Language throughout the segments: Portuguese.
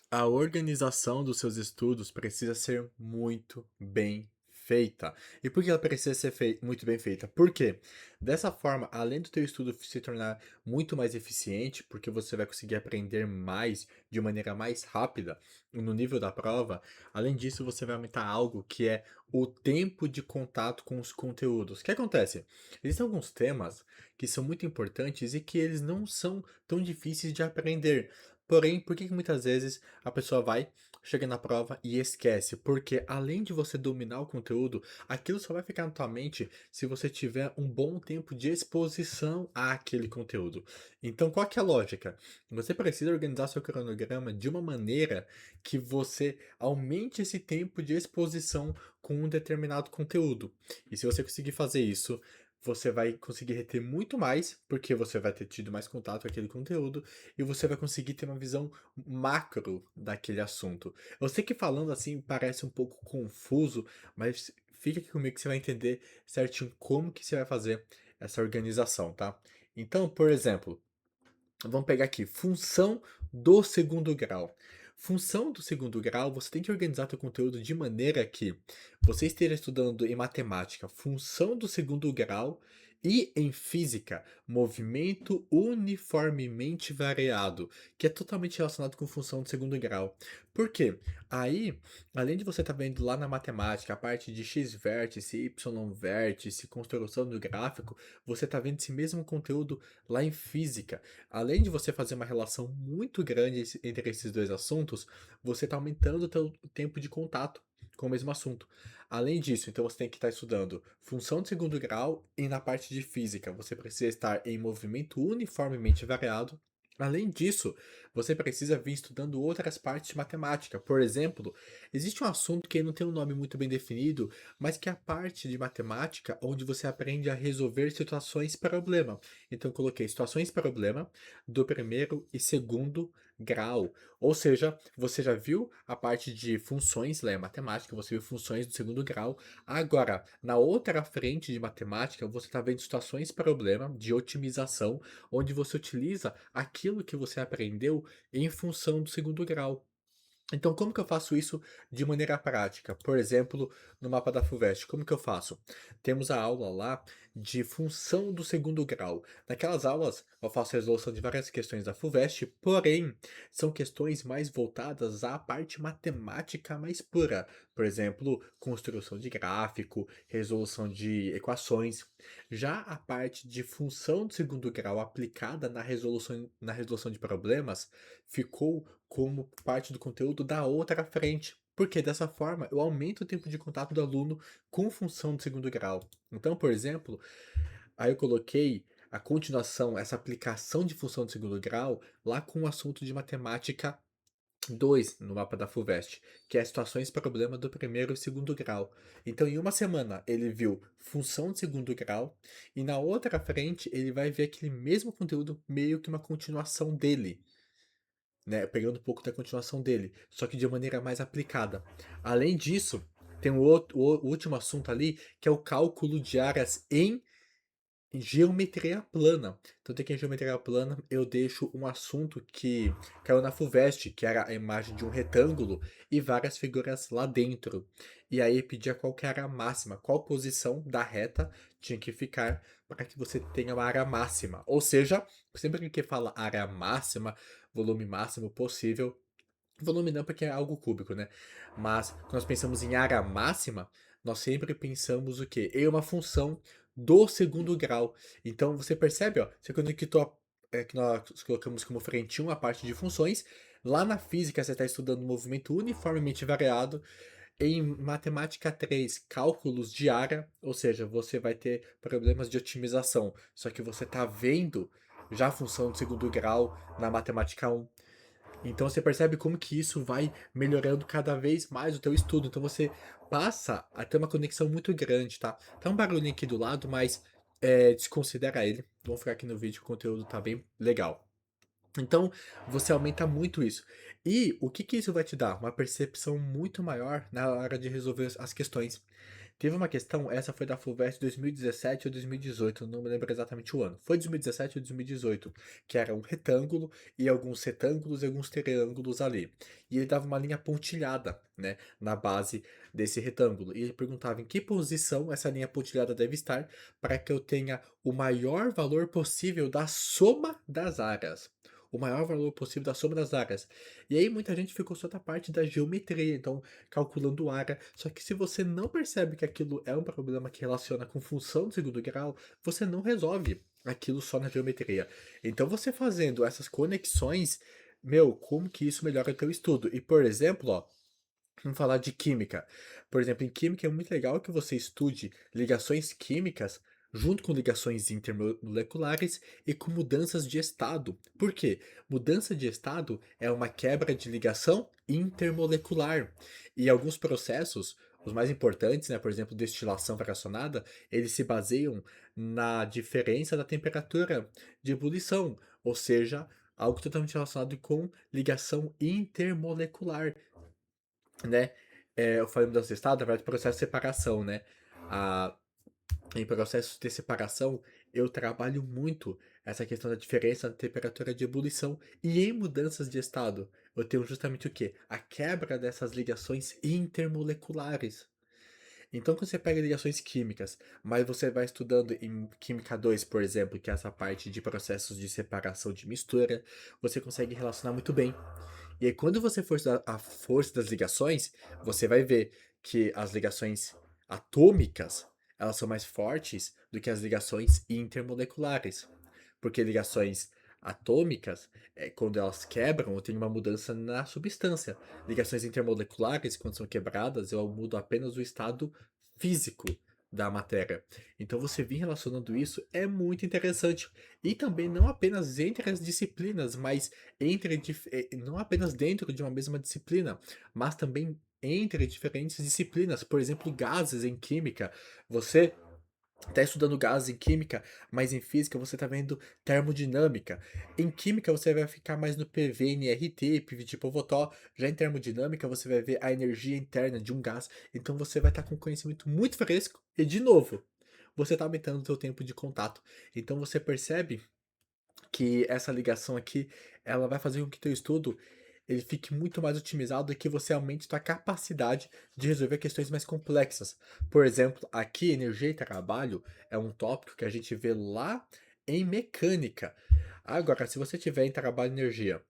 A organização dos seus estudos precisa ser muito bem feita. E por que ela precisa ser muito bem feita? Por quê? Dessa forma, além do teu estudo se tornar muito mais eficiente, porque você vai conseguir aprender mais de maneira mais rápida no nível da prova, além disso, você vai aumentar algo que é o tempo de contato com os conteúdos. O que acontece? Existem alguns temas que são muito importantes e que eles não são tão difíceis de aprender. Porém, por que que muitas vezes a pessoa vai, chega na prova e esquece? Porque além de você dominar o conteúdo, aquilo só vai ficar na tua mente se você tiver um bom tempo de exposição àquele conteúdo. Então, qual que é a lógica? Você precisa organizar seu cronograma de uma maneira que você aumente esse tempo de exposição com um determinado conteúdo. E se você conseguir fazer isso, você vai conseguir reter muito mais, porque você vai ter tido mais contato com aquele conteúdo, e você vai conseguir ter uma visão macro daquele assunto. Eu sei que falando assim parece um pouco confuso, mas fica aqui comigo que você vai entender certinho como que você vai fazer essa organização, tá? Então, por exemplo, vamos pegar aqui, função do segundo grau. Função do segundo grau, você tem que organizar seu conteúdo de maneira que você esteja estudando em matemática, função do segundo grau e em física, movimento uniformemente variado, que é totalmente relacionado com função do segundo grau. Por quê? Aí, além de você estar vendo lá na matemática a parte de x vértice, y vértice, construção do gráfico, você está vendo esse mesmo conteúdo lá em física. Além de você fazer uma relação muito grande entre esses dois assuntos, você está aumentando o teu tempo de contato com o mesmo assunto. Além disso, então você tem que estar estudando função de segundo grau e na parte de física, você precisa estar em movimento uniformemente variado. Além disso, você precisa vir estudando outras partes de matemática. Por exemplo, existe um assunto que não tem um nome muito bem definido, mas que é a parte de matemática onde você aprende a resolver situações problema. Então, eu coloquei situações problema do primeiro e segundo grau. Ou seja, você já viu a parte de funções, lá é matemática, você viu funções do segundo grau. Agora, na outra frente de matemática, você está vendo situações problema de otimização, onde você utiliza aquilo que você aprendeu em função do segundo grau. Então, como que eu faço isso de maneira prática? Por exemplo, no mapa da FUVEST, como que eu faço? Temos a aula lá de função do segundo grau. Naquelas aulas, eu faço a resolução de várias questões da FUVEST, porém, são questões mais voltadas à parte matemática mais pura. Por exemplo, construção de gráfico, resolução de equações. Já a parte de função do segundo grau aplicada na resolução de problemas ficou como parte do conteúdo da outra frente. Porque dessa forma eu aumento o tempo de contato do aluno com função de segundo grau. Então, por exemplo, aí eu coloquei a continuação, essa aplicação de função de segundo grau, lá com o assunto de matemática 2 no mapa da FUVEST, que é situações problema do primeiro e segundo grau. Então, em uma semana, ele viu função de segundo grau, e na outra frente, ele vai ver aquele mesmo conteúdo, meio que uma continuação dele, né, pegando um pouco da continuação dele, só que de maneira mais aplicada. Além disso, tem o último assunto ali, que é o cálculo de áreas em geometria plana. Tanto é que em geometria plana eu deixo um assunto que caiu na FUVEST, que era a imagem de um retângulo e várias figuras lá dentro. E aí pedia qual que era a máxima, qual posição da reta tinha que ficar para que você tenha uma área máxima. Ou seja, sempre que fala área máxima, volume máximo possível, volume não, porque é algo cúbico, né? Mas quando nós pensamos em área máxima, nós sempre pensamos o quê? Em uma função do segundo grau. Então você percebe, ó, você conectou que nós colocamos como frente 1 a parte de funções. Lá na física você está estudando movimento uniformemente variado. Em matemática 3, cálculos de área, ou seja, você vai ter problemas de otimização. Só que você está vendo já a função do segundo grau na matemática 1. Então você percebe como que isso vai melhorando cada vez mais o teu estudo. Então você passa a ter uma conexão muito grande, tá? Tá um barulhinho aqui do lado, mas desconsidera ele. Vamos ficar aqui no vídeo, o conteúdo tá bem legal. Então, você aumenta muito isso. E o que que isso vai te dar? Uma percepção muito maior na hora de resolver as questões. Teve uma questão, essa foi da FUVEST 2017 ou 2018, não me lembro exatamente o ano. Foi 2017 ou 2018, que era um retângulo e alguns retângulos e alguns triângulos ali. E ele dava uma linha pontilhada, né, na base desse retângulo. E ele perguntava em que posição essa linha pontilhada deve estar para que eu tenha o maior valor possível da soma das áreas. O maior valor possível da soma das áreas. E aí muita gente ficou só da parte da geometria, então calculando área. Só que se você não percebe que aquilo é um problema que relaciona com função do segundo grau, você não resolve aquilo só na geometria. Então você fazendo essas conexões, meu, como que isso melhora o teu estudo? E por exemplo, ó, vamos falar de química. Por exemplo, em química é muito legal que você estude ligações químicas junto com ligações intermoleculares e com mudanças de estado. Por quê? Mudança de estado é uma quebra de ligação intermolecular. E alguns processos, os mais importantes, né, por exemplo, destilação fracionada, eles se baseiam na diferença da temperatura de ebulição, ou seja, algo totalmente relacionado com ligação intermolecular, né. Eu falei mudança de estado, na verdade, processo de separação, né. Ah, em processos de separação, eu trabalho muito essa questão da diferença da temperatura de ebulição. E em mudanças de estado, eu tenho justamente o quê? A quebra dessas ligações intermoleculares. Então, quando você pega ligações químicas, mas você vai estudando em Química 2, por exemplo, que é essa parte de processos de separação de mistura, você consegue relacionar muito bem. E aí, quando você for estudar a força das ligações, você vai ver que as ligações atômicas, elas são mais fortes do que as ligações intermoleculares. Porque ligações atômicas, quando elas quebram, tem uma mudança na substância. Ligações intermoleculares, quando são quebradas, eu mudo apenas o estado físico da matéria. Então você vir relacionando isso é muito interessante. E também não apenas entre as disciplinas, mas não apenas dentro de uma mesma disciplina, mas também entre diferentes disciplinas. Por exemplo, gases em química. Você está estudando gases em química, mas em física você está vendo termodinâmica. Em química você vai ficar mais no PV, NRT, pivot-povotó. Já em termodinâmica você vai ver a energia interna de um gás. Então você vai estar com conhecimento muito fresco e, de novo, você está aumentando o seu tempo de contato. Então você percebe que essa ligação aqui, ela vai fazer com que teu estudo ele fique muito mais otimizado e que você aumente sua capacidade de resolver questões mais complexas. Por exemplo, aqui energia e trabalho é um tópico que a gente vê lá em mecânica. Agora, se você tiver em trabalho e energia,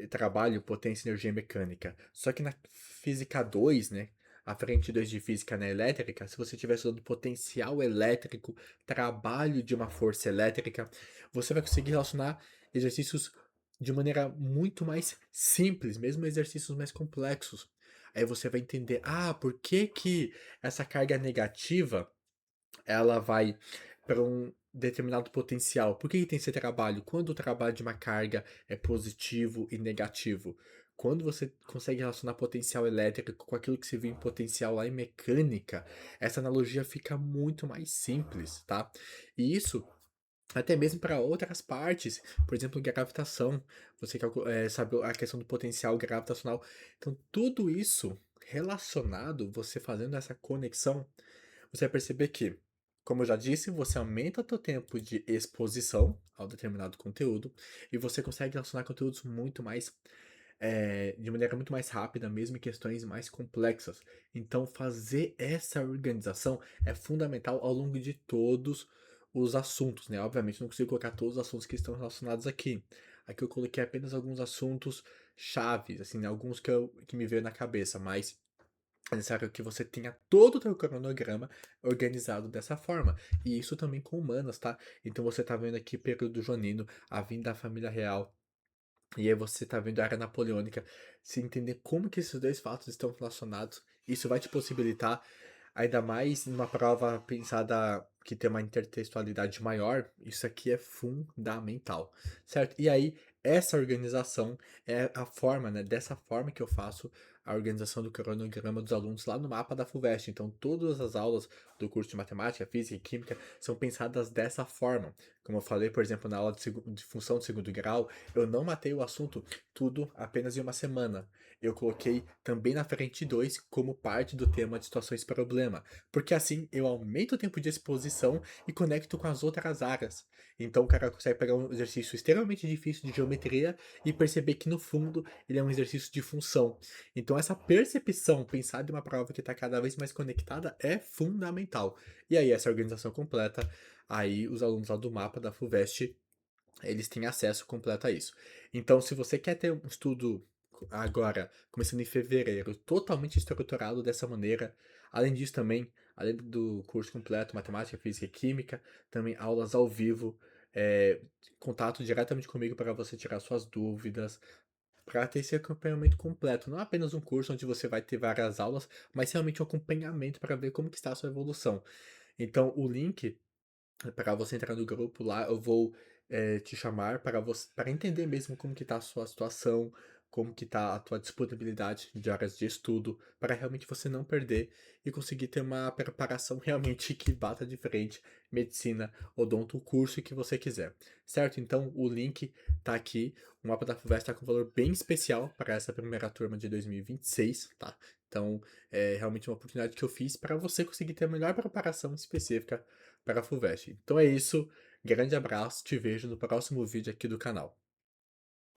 trabalho, potência, energia e mecânica, só que na física 2, né, a frente 2 de física na elétrica, se você estiver estudando potencial elétrico, trabalho de uma força elétrica, você vai conseguir relacionar exercícios de maneira muito mais simples, mesmo exercícios mais complexos. Aí você vai entender, por que que essa carga negativa, ela vai para um determinado potencial. Por que que tem esse trabalho? Quando o trabalho de uma carga é positivo e negativo? Quando você consegue relacionar potencial elétrico com aquilo que se viu em potencial lá em mecânica, essa analogia fica muito mais simples, tá? E isso até mesmo para outras partes, por exemplo, gravitação, você sabe a questão do potencial gravitacional. Então, tudo isso relacionado, você fazendo essa conexão, você vai perceber que, como eu já disse, você aumenta o teu tempo de exposição ao determinado conteúdo e você consegue relacionar conteúdos muito mais, de maneira muito mais rápida, mesmo em questões mais complexas. Então, fazer essa organização é fundamental ao longo de todos os assuntos, né? Obviamente, não consigo colocar todos os assuntos que estão relacionados aqui. Aqui eu coloquei apenas alguns assuntos chaves, assim, né? Alguns que me veio na cabeça, mas é necessário que você tenha todo o teu cronograma organizado dessa forma. E isso também com humanas, tá? Então você tá vendo aqui período junino, a vinda da família real, e aí você tá vendo a era napoleônica. Se entender como que esses dois fatos estão relacionados, isso vai te possibilitar, ainda mais numa prova pensada que tem uma intertextualidade maior, isso aqui é fundamental, certo? E aí, essa organização é a forma, né? Dessa forma que eu faço a organização do cronograma dos alunos lá no mapa da FUVEST. Então, todas as aulas do curso de matemática, física e química são pensadas dessa forma. Como eu falei, por exemplo, na aula de função de segundo grau, eu não matei o assunto tudo apenas em uma semana. Eu coloquei também na frente 2 como parte do tema de situações problema, porque assim eu aumento o tempo de exposição e conecto com as outras áreas. Então o cara consegue pegar um exercício extremamente difícil de geometria e perceber que no fundo ele é um exercício de função. Então essa percepção, pensar de uma prova que está cada vez mais conectada é fundamental. E aí essa organização completa, aí os alunos lá do mapa da FUVEST eles têm acesso completo a isso. Então, se você quer ter um estudo agora, começando em fevereiro, totalmente estruturado dessa maneira, além disso também, além do curso completo, matemática, física e química, também aulas ao vivo, contato diretamente comigo para você tirar suas dúvidas, para ter esse acompanhamento completo. Não apenas um curso onde você vai ter várias aulas, mas realmente um acompanhamento para ver como que está a sua evolução. Então, o link para você entrar no grupo lá, eu vou, te chamar para entender mesmo como que tá a sua situação, como que tá a tua disponibilidade de áreas de estudo, para realmente você não perder e conseguir ter uma preparação realmente que bata de frente, medicina, odonto, o curso que você quiser, certo? Então o link tá aqui, o mapa da FUVEST tá com um valor bem especial para essa primeira turma de 2026, tá? Então, é realmente uma oportunidade que eu fiz para você conseguir ter a melhor preparação específica para a FUVEST. Então é isso, grande abraço, te vejo no próximo vídeo aqui do canal.